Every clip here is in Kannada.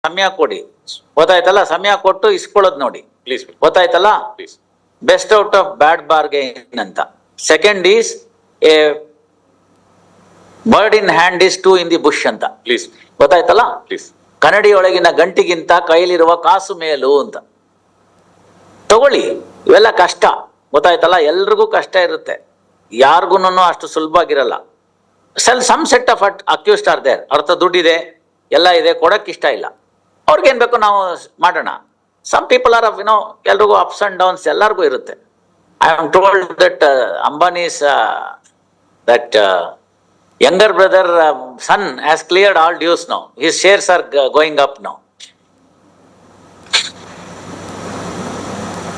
ಸಮಯ ಕೊಡಿ, ಗೊತ್ತಾಯ್ತಲ್ಲ? ಸಮಯ ಕೊಟ್ಟು ಇಸ್ಕೊಳ್ಳೋದು ನೋಡಿ, ಪ್ಲೀಸ್ ಗೊತ್ತಾಯ್ತಲ್ಲ? Please. Best out of bad bargain ಅಂತ. Second is a bird in hand is two in the bush ಅಂತ. ಪ್ಲೀಸ್ ಗೊತ್ತಾಯ್ತಲ್ಲ? ಪ್ಲೀಸ್. ಕನ್ನಡಿಯೊಳಗಿನ ಗಂಟಿಗಿಂತ ಕೈಲಿರುವ ಕಾಸು ಮೇಲು ಅಂತ. ತಗೊಳ್ಳಿ, ಇವೆಲ್ಲ ಕಷ್ಟ, ಗೊತ್ತಾಯ್ತಲ್ಲ? ಎಲ್ರಿಗೂ ಕಷ್ಟ ಇರುತ್ತೆ, ಯಾರಿಗೂ ಅಷ್ಟು ಸುಲಭವಾಗಿರಲ್ಲ. Some set of accused are there. ಅವ್ರ ಹತ್ರ ದುಡ್ಡಿದೆ, ಎಲ್ಲ ಇದೆ, ಕೊಡಕ್ಕೆ ಇಷ್ಟ ಇಲ್ಲ, ಅವ್ರಿಗೇನ್ ಬೇಕು ನಾವು ಮಾಡೋಣ. ಸಮ್ ಪೀಪಲ್ ಆರ್ ಆಫ್ ಎಲ್ರಿಗೂ ಅಪ್ಸ್ ಅಂಡ್ ಡೌನ್ಸ್ ಎಲ್ಲರಿಗೂ ಇರುತ್ತೆ. I am told that Ambanis that younger brother son has cleared all dues now. His shares are going up now.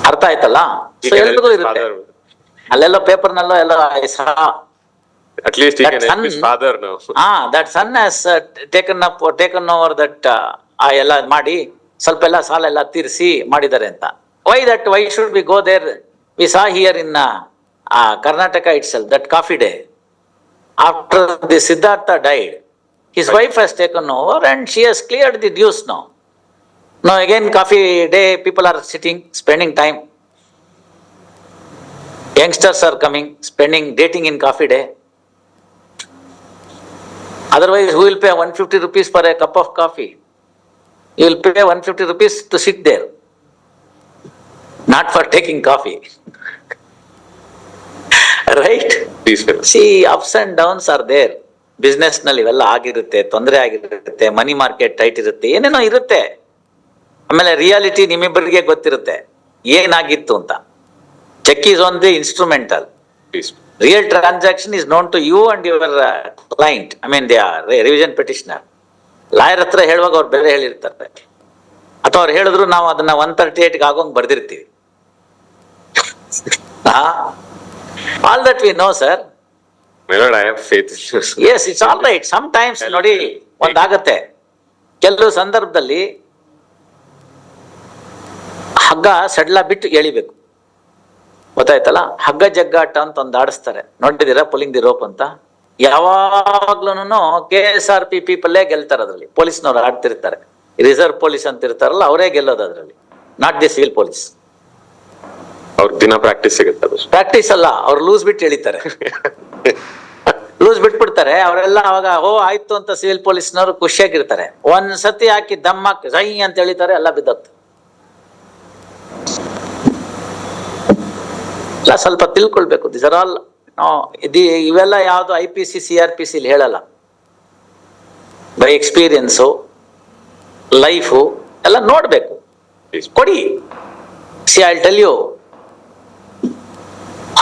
ಅರ್ಥ ಆಯ್ತಲ್ಲ? ಸೊ ಎಲ್ರಿಗೂ ಇರುತ್ತೆ. ಅಲ್ಲೆಲ್ಲೋ ಪೇಪರ್ನಲ್ಲೋ ಎಲ್ಲ at least he can help his father now. that son has taken over that ಎಲ್ಲ ಮಾಡಿ ಸ್ವಲ್ಪ ಎಲ್ಲ ಸಾಲ ಎಲ್ಲ ತೀರಿಸಿ ಮಾಡಿದ್ದಾರೆ ಅಂತ. why should we go there? We saw here in Karnataka itself that coffee day. After the Siddhartha died, his wife has taken over and she has cleared the dues now. Now again coffee day, people are sitting, spending time. Youngsters are coming, dating in coffee day. Otherwise, who will pay 150 rupees for a cup of coffee? You will pay 150 rupees to sit there, not for taking coffee. Right? See, ups and downs are there. Business ನಲ್ಲಿ ಇವೆಲ್ಲ ಆಗಿರುತ್ತೆ, ತೊಂದರೆ ಆಗಿರುತ್ತೆ, ಮನಿ ಮಾರ್ಕೆಟ್ ಟೈಟ್ ಇರುತ್ತೆ, ಏನೇನೋ ಇರುತ್ತೆ. ಆಮೇಲೆ ರಿಯಾಲಿಟಿ ನಿಮ್ಮಿಬ್ಬರಿಗೆ ಗೊತ್ತಿರುತ್ತೆ ಏನಾಗಿತ್ತು ಅಂತ. Cheque is on the instrumental. Real transaction is known to you and your client. I mean the revision petitioner. Lawyer ಹತ್ರ ಹೇಳುವಾಗ ಅವ್ರು ಬೇರೆ ಹೇಳಿರ್ತಾರೆ, ಅಥವಾ ಅವ್ರು ಹೇಳಿದ್ರು ನಾವು ಅದನ್ನ 138 ಆಗೋಂಗ್ ಬರ್ದಿರ್ತೀವಿ. All that we know, sir. My lord, I have faith in you. Yes, it's all right. Sometimes ನೋಡಿ ಒಂದಾಗತ್ತೆ, ಕೆಲವು ಸಂದರ್ಭದಲ್ಲಿ ಹಗ್ಗ ಸಡ್ಲ ಬಿಟ್ಟು ಎಳಿಬೇಕು, ಗೊತ್ತಾಯ್ತಲ್ಲ? ಹಗ್ಗ ಜಗ್ಗಾಟ ಅಂತ ಒಂದು ಆಡಿಸ್ತಾರೆ, ನೋಡಿದೀರಾ? ಪುಲಿಂಗ್ ದಿ ರೋಪ್ ಅಂತ. ಯಾವಾಗ್ಲೂ KSRP ಪೀಪಲ್ಲೇ ಗೆಲ್ತಾರೆ ಅದ್ರಲ್ಲಿ. ಪೊಲೀಸ್ನವ್ರು ಆಡ್ತಿರ್ತಾರೆ, ರಿಸರ್ವ್ ಪೊಲೀಸ್ ಅಂತ ಇರ್ತಾರಲ್ಲ, ಅವರೇ ಗೆಲ್ಲೋದು ಅದ್ರಲ್ಲಿ, ನಾಟ್ ದಿ ಸಿವಿಲ್ ಪೊಲೀಸ್. ಅವ್ರ ದಿನ ಪ್ರಾಕ್ಟೀಸ್ ಸಿಗುತ್ತೆ. ಪ್ರಾಕ್ಟೀಸ್ ಅಲ್ಲ, ಅವ್ರು ಲೂಸ್ ಬಿಟ್ಟು ಎಳಿತಾರೆ, ಲೂಸ್ ಬಿಟ್ಬಿಡ್ತಾರೆ ಅವರೆಲ್ಲ. ಅವಾಗ ಆಯ್ತು ಅಂತ ಸಿವಿಲ್ ಪೊಲೀಸ್ನವರು ಖುಷಿಯಾಗಿರ್ತಾರೆ. ಒಂದ್ ಸತಿ ಹಾಕಿ ದಮ್ಮಕ್ ಜೈ ಅಂತ ಎಳಿತಾರೆ, ಎಲ್ಲ ಬಿದ್ದೋಗ್ತದೆ. ಸ್ವಲ್ಪ ತಿಳ್ಕೊಳ್ಬೇಕು. ದಿಸ್ ಆರ್ ಆಲ್ ಇವೆಲ್ಲ ಯಾವ್ದು IPC CRPC ಹೇಳಲ್ಲ. ಬೈ ಎಕ್ಸ್ಪೀರಿಯನ್ಸು, ಲೈಫು ಎಲ್ಲ ನೋಡ್ಬೇಕು. ಕೊಡಿ. See I tell you,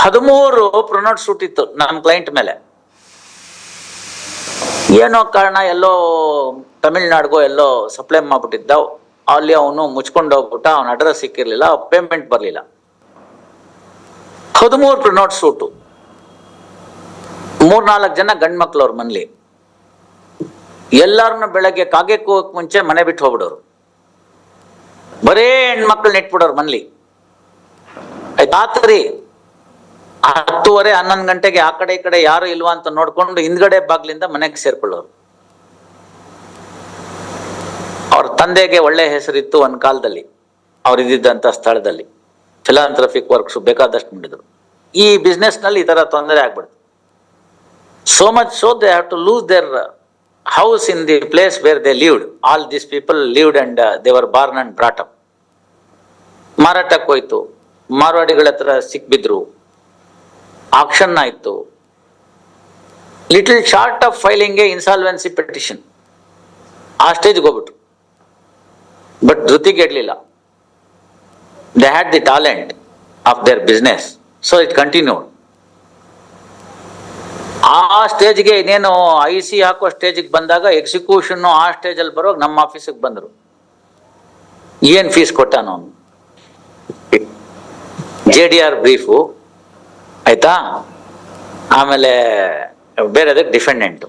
13 pronote suit ಇತ್ತು ನಮ್ಮ ಕ್ಲೈಂಟ್ ಮೇಲೆ. ಏನೋ ಕಾರಣ ಎಲ್ಲೋ ತಮಿಳ್ನಾಡ್ಗೋ ಎಲ್ಲೋ ಸಪ್ಲೈ ಮಾಡ್ಬಿಟ್ಟಿದ್ದ. ಅಲ್ಲಿ ಅವನು ಮುಚ್ಕೊಂಡು ಹೋಗ್ಬಿಟ್ಟ, ಅವನ ಅಡ್ರೆಸ್ ಸಿಕ್ಕಿರ್ಲಿಲ್ಲ, ಪೇಮೆಂಟ್ ಬರ್ಲಿಲ್ಲ. 13 ಪ್ರೊನೌಟ್ ಸೂಟು, 3-4 ಜನ ಗಂಡ್ ಮಕ್ಳು ಅವ್ರ ಮನೇಲಿ. ಎಲ್ಲಾರನ್ನ ಬೆಳಗ್ಗೆ ಕಾಗೆಕ್ಕೆ ಹೋಗಕ್ ಮುಂಚೆ ಮನೆ ಬಿಟ್ಟು ಹೋಗ್ಬಿಡೋರು, ಬರೇ ಹೆಣ್ಮಕ್ಳು ನೆಟ್ಬಿಡೋರು ಮನೇಲಿ. ರಾತ್ರಿ 10:30, 11 ಗಂಟೆಗೆ ಆ ಕಡೆ ಈ ಕಡೆ ಯಾರು ಇಲ್ವಾ ಅಂತ ನೋಡ್ಕೊಂಡು ಹಿಂದ್ಗಡೆ ಬಾಗ್ಲಿಂದ ಮನೆಗೆ ಸೇರ್ಕೊಳ್ಳೋರು. ಅವ್ರ ತಂದೆಗೆ ಒಳ್ಳೆ ಹೆಸರಿತ್ತು ಒಂದ್ ಕಾಲದಲ್ಲಿ, ಅವ್ರು ಇದ್ದಿದ್ದಂತ ಸ್ಥಳದಲ್ಲಿ. ಫಿಲಾಂಥ್ರಫಿಕ್ ವರ್ಕ್ಸ್ ಬೇಕಾದಷ್ಟು ಮಾಡಿದ್ರು. ಈ ಬಿಸ್ನೆಸ್ ನಲ್ಲಿ ಈ ತರ ತೊಂದರೆ ಆಗ್ಬಿಡ್ತು. So much so they have to lose their house in the place where they lived. All these people lived and they were born and brought up. ಮಾರಾಟಕ್ಕೆ ಹೋಯ್ತು, ಮಾರ್ವಾಡಿಗಳ ಹತ್ರ ಸಿಕ್ಬಿದ್ರು, ಆಕ್ಷನ್ ಆಯ್ತು. Little short of filing a insolvency petition, ಆ ಸ್ಟೇಜ್ಗೆ ಹೋಗ್ಬಿಟ್ರು. ಬಟ್ ಧೃತಿಗೆಡ್ಲಿಲ್ಲ. They had the talent of their business, so it continued. ಆ ಸ್ಟೇಜ್ಗೆ ಇನ್ನೇನು IC ಹಾಕೋ ಸ್ಟೇಜಿಗೆ ಬಂದಾಗ ಎಕ್ಸಿಕ್ಯೂಷನ್ ಆ ಸ್ಟೇಜಲ್ಲಿ ಬರೋವಾಗ ನಮ್ಮ ಆಫೀಸಿಗೆ ಬಂದರು. ಏನ್ ಫೀಸ್ ಕೊಟ್ಟಾನು ಅವನು? JDR ಬ್ರೀಫು ಆಯ್ತಾ, ಆಮೇಲೆ ಬೇರೆದಕ್ಕೆ ಡಿಫೆಂಡೆಂಟು.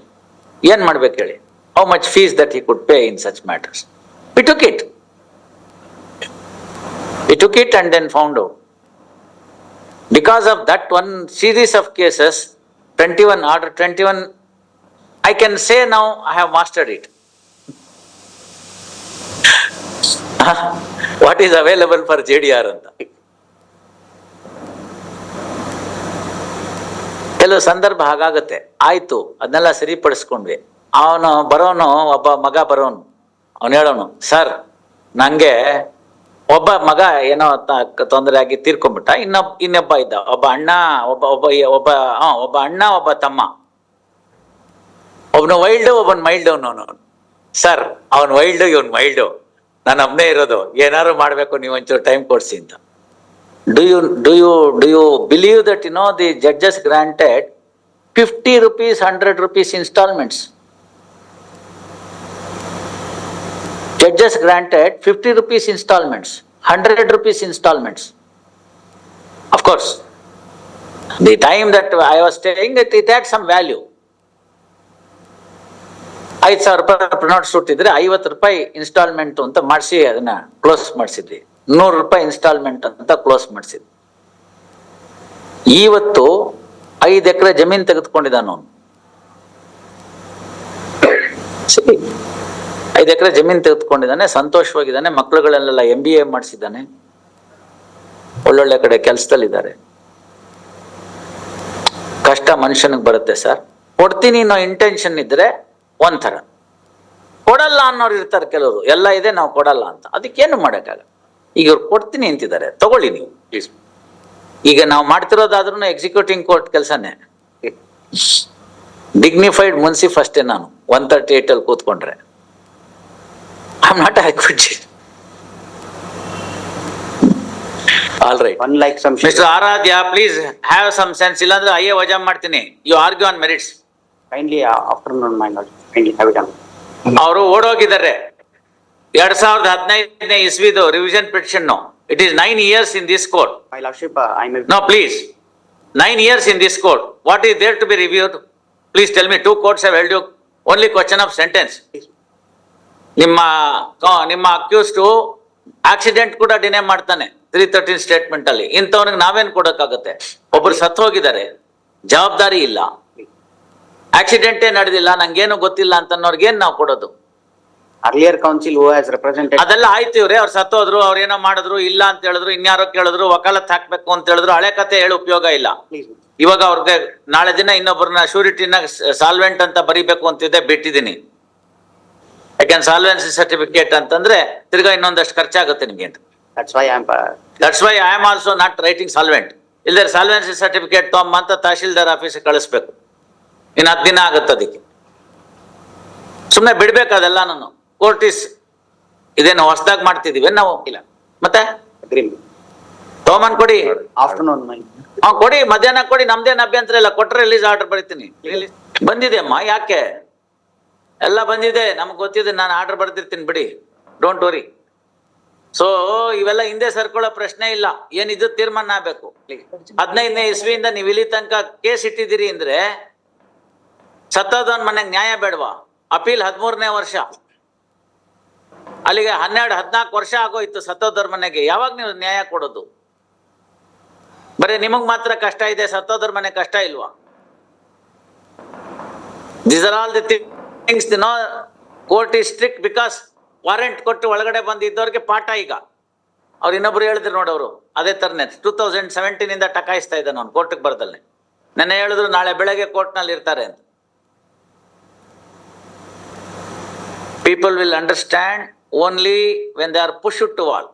ಏನ್ ಮಾಡ್ಬೇಕು ಹೇಳಿ? How much fees that he could pay in such matters. We took it and then found out. Because of that one series of cases, 21 order 21, I can say now I have mastered it. What is available for JDR ಅಂತ. ಕೆಲವು ಸಂದರ್ಭ ಹಾಗಾಗತ್ತೆ. ಆಯ್ತು, ಅದನ್ನೆಲ್ಲ ಸರಿಪಡಿಸ್ಕೊಂಡ್ವಿ. ಅವನು ಬರೋನು, ಒಬ್ಬ ಮಗ ಬರೋನು, ಅವನು ಹೇಳೋನು, ಸರ್ ನಂಗೆ ಒಬ್ಬ ಮಗ ಏನೋ ತೊಂದರೆ ಆಗಿ ತೀರ್ಕೊಂಡ್ಬಿಟ್ಟ, ಇನ್ನೊಬ್ಬ ಇದ್ದ, ಒಬ್ಬ ಅಣ್ಣ, ಒಬ್ಬ ಅಣ್ಣ, ಒಬ್ಬ ತಮ್ಮ, ಒಬ್ನು ವೈಲ್ಡ್, ಒಬ್ಬನ್ ಮೈಲ್ಡ್. ಅವನು ಸರ್ ಅವನ್ ವೈಲ್ಡ್, ಇವನ್ ಮೈಲ್ಡ್, ನಾನು ಒಬ್ನೇ ಇರೋದು, ಏನಾದ್ರು ಮಾಡ್ಬೇಕು, ನೀವು ಒಂಚೂರು ಟೈಮ್ ಕೊಡ್ಸಿ ಅಂತ. Do you believe that the judges granted 50 rupees, 100 rupees installments? Judges granted 50 rupees installments, 100 rupees installments. Of course, the time that I was staying, it had some value. 5,000 ರೂಪಾಯಿ ಪ್ರಿನೌಟ್ ಸುಟ್ಟಿದ್ರೆ 50 ರೂಪಾಯಿ ಇನ್ಸ್ಟಾಲ್ಮೆಂಟ್ ಅಂತ ಮಾಡಿಸಿ ಅದನ್ನ ಕ್ಲೋಸ್ ಮಾಡಿಸಿದ್ವಿ. 100 ರೂಪಾಯಿ ಇನ್ಸ್ಟಾಲ್ಮೆಂಟ್ ಅಂತ ಕ್ಲೋಸ್ ಮಾಡಿಸಿದ್ವಿ. ಇವತ್ತು 5 ಎಕರೆ ಜಮೀನ್ ತೆಗೆದುಕೊಂಡಿದ್ದಾನು ಅವನು. ಸರಿ, 5 ಎಕರೆ ಜಮೀನ್ ತೆಗೆದುಕೊಂಡಿದ್ದಾನೆ, ಸಂತೋಷವಾಗಿದ್ದಾನೆ, ಮಕ್ಕಳುಗಳನ್ನೆಲ್ಲ MBA ಮಾಡಿಸಿದ್ದಾನೆ, ಒಳ್ಳೊಳ್ಳೆ ಕಡೆ ಕೆಲಸದಲ್ಲಿದ್ದಾರೆ. ಕಷ್ಟ ಮನುಷ್ಯನಿಗೆ ಬರುತ್ತೆ ಸರ್. ಕೊಡ್ತೀನಿ ಅನ್ನೋ ಇಂಟೆನ್ಷನ್ ಇದ್ರೆ ಒಂಥರ, ಕೊಡಲ್ಲ ಅನ್ನೋರು ಇರ್ತಾರೆ ಕೆಲವರು, ಎಲ್ಲ ಇದೆ ನಾವು ಕೊಡಲ್ಲ ಅಂತ, ಅದಕ್ಕೇನು ಮಾಡೋಕ್ಕಾಗಲ್ಲ. ಈಗ ಇವ್ರು ಕೊಡ್ತೀನಿ ಅಂತಿದ್ದಾರೆ, ತಗೊಳ್ಳಿ ನೀವು ಪ್ಲೀಸ್. ಈಗ ನಾವು ಮಾಡ್ತಿರೋದಾದ್ರೂ ಎಕ್ಸಿಕ್ಯೂಟಿಂಗ್ ಕೋರ್ಟ್ ಕೆಲಸನೇ. ಡಿಗ್ನಿಫೈಡ್ ಮುನ್ಸಿಫ್ ಅಷ್ಟೇ ನಾನು 138 ಅಲ್ಲಿ ಕೂತ್ಕೊಂಡ್ರೆ. I am not acquitted. All right, mister Aradhya please have some sense, ಇಲ್ಲಾಂದ್ರೆ ಅಯ್ಯೇ ವಜಾ ಮಾಡ್ತೀನಿ. You argue on merits. Kindly afternoon, my lord. Kindly have it done. ಅವರು ಓಡೋಗಿದ್ದಾರೆ. 2015 ಇಸ್ವಿದು revision petition. It is 9 years in this court. My lordship, I may. No, please. 9 years in this court. What is there to be reviewed? Please tell me. 2 courts have held you only question of sentence. ನಿಮ್ಮ ಅಕ್ಯೂಸ್ಡ್ ಆಕ್ಸಿಡೆಂಟ್ ಕೂಡ ಡಿನೇ ಮಾಡ್ತಾನೆ 313 ಸ್ಟೇಟ್ಮೆಂಟ್ ಅಲ್ಲಿ. ಇಂಥವನಿಗೆ ನಾವೇನ್ ಕೊಡಕ್ಕಾಗತ್ತೆ? ಒಬ್ರು ಸತ್ತು ಹೋಗಿದ್ದಾರೆ, ಜವಾಬ್ದಾರಿ ಇಲ್ಲ, ಆಕ್ಸಿಡೆಂಟೇ ನಡೆದಿಲ್ಲ, ನಂಗೇನು ಗೊತ್ತಿಲ್ಲ ಅಂತನ್ನೋರ್ಗೇನ್ ನಾವು ಕೊಡೋದು? Earlier counsel who has represented. ಅದೆಲ್ಲ ಆಯ್ತು, ಇವ್ರೆ ಅವ್ರು ಸತ್ತೋದ್ರು, ಅವ್ರೇನೋ ಮಾಡಿದ್ರು, ಇಲ್ಲ ಅಂತ ಹೇಳಿದ್ರು, ಇನ್ಯಾರೋ ಕೇಳಿದ್ರು, ವಕಾಲತ್ ಹಾಕ್ಬೇಕು ಅಂತ ಹೇಳಿದ್ರು, ಹಳೆ ಕತೆ ಹೇಳಿ ಉಪಯೋಗ ಇಲ್ಲ. Please. ಇವಾಗ ಅವ್ರಿಗೆ ನಾಳೆ ದಿನ ಇನ್ನೊಬ್ಬರನ್ನ ಶ್ಯೂರಿಟಿನ ಸಾಲ್ವೆಂಟ್ ಅಂತ ಬರಿಬೇಕು ಅಂತಿದ್ದೆ, ಬಿಟ್ಟಿದ್ದೀನಿ. ಯಾಕೆಂದ್ರೆ ಸಾಲ್ವೆನ್ಸಿ ಸರ್ಟಿಫಿಕೇಟ್ ಅಂತಂದ್ರೆ ತಿರ್ಗಾ ಇನ್ನೊಂದಷ್ಟು ಖರ್ಚಾಗುತ್ತೆ ನಿಮ್ಗೆ ಅಂತ. That's why that's why I am also not writing solvent. ಇಲ್ಲದೆ ಸಾಲ್ವೆನ್ಸಿ ಸರ್ಟಿಫಿಕೇಟ್ ತೊಗೊಂಬ ಅಂತ ತಹಶೀಲ್ದಾರ್ ಆಫೀಸಿಗೆ ಕಳಿಸ್ಬೇಕು. ಇನ್ನು 10 ದಿನ ಆಗುತ್ತೆ ಅದಕ್ಕೆ. ಸುಮ್ಮನೆ ಬಿಡ್ಬೇಕು ಅದೆಲ್ಲ. ನಾನು ಕೋರ್ಟಿಸ್ ಇದೇನು ಹೊಸದಾಗಿ ಮಾಡ್ತಿದೀವಿ ನಾವು? ಇಲ್ಲ. ಮತ್ತೆ agree. ತೋಮನ್ ಕೊಡಿ. Afternoon, my. ಕೊಡಿ, ಮಧ್ಯಾಹ್ನ ಕೊಡಿ, ನಮ್ದೇನು ಅಭ್ಯಂತರ ಇಲ್ಲ. ಕೊಟ್ರೆ ರಿಲೀಸ್ ಆರ್ಡರ್ ಬರೀತೀನಿ. ಬಂದಿದೆ ಅಮ್ಮ, ಯಾಕೆ? ಎಲ್ಲ ಬಂದಿದೆ, ನಮ್ಗೆ ಗೊತ್ತಿದೆ, ನಾನು ಆರ್ಡರ್ ಬರ್ದಿರ್ತೀನಿ, ಬಿಡಿ, ಡೋಂಟ್ ವರಿ. ಸೊ ಇವೆಲ್ಲ ಹಿಂದೆ ಸರ್ಕೊಳ್ಳೋ ಪ್ರಶ್ನೆ ಇಲ್ಲ. ಏನಿದು ತೀರ್ಮಾನ ಆಗ್ಬೇಕು. 15ನೇ ಇಸ್ವಿಯಿಂದ ನೀವು ಇಲ್ಲಿ ತನಕ ಕೇಸ್ ಇಟ್ಟಿದ್ದೀರಿ ಅಂದ್ರೆ ಸತ್ತೋದವನ್ ಮನೆಗೆ ನ್ಯಾಯ ಬೇಡವಾ? ಅಪೀಲ್ 13ನೇ ವರ್ಷ, ಅಲ್ಲಿಗೆ 12-14 ವರ್ಷ ಆಗೋಯ್ತು ಸತ್ತೋದವ್ರ ಮನೆಗೆ. ಯಾವಾಗ ನೀವು ನ್ಯಾಯ ಕೊಡೋದು? ಬರೀ ನಿಮಗ್ ಮಾತ್ರ ಕಷ್ಟ ಇದೆ, ಸತ್ತೋದವ್ರ ಮನೆ ಕಷ್ಟ ಇಲ್ವಾ? These are all the things. No court is strict because warrant ಕೊಟ್ಟು ಒಳಗಡೆ ಬಂದಿದ್ದವ್ರಿಗೆ ಪಾಠ. ಈಗ ಅವ್ರು ಇನ್ನೊಬ್ರು ಹೇಳಿದ್ರು ನೋಡೋರು, ಅದೇ ತರನೇ 2017 ಇಂದ ಟಕಾಯಿಸ್ತಾ ಇದ್ದಾನೆ ಅವ್ನು ಕೋರ್ಟ್ಗೆ ಬರ್ದಲ್ಲೇ. ನೆನ್ನೆ ಹೇಳಿದ್ರು ನಾಳೆ ಬೆಳಗ್ಗೆ ಕೋರ್ಟ್ನಲ್ಲಿ ಇರ್ತಾರೆ ಅಂತ. People will understand only when they are pushed to wall,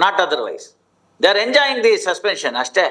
not otherwise. They are enjoying the suspension ಅಷ್ಟೇ.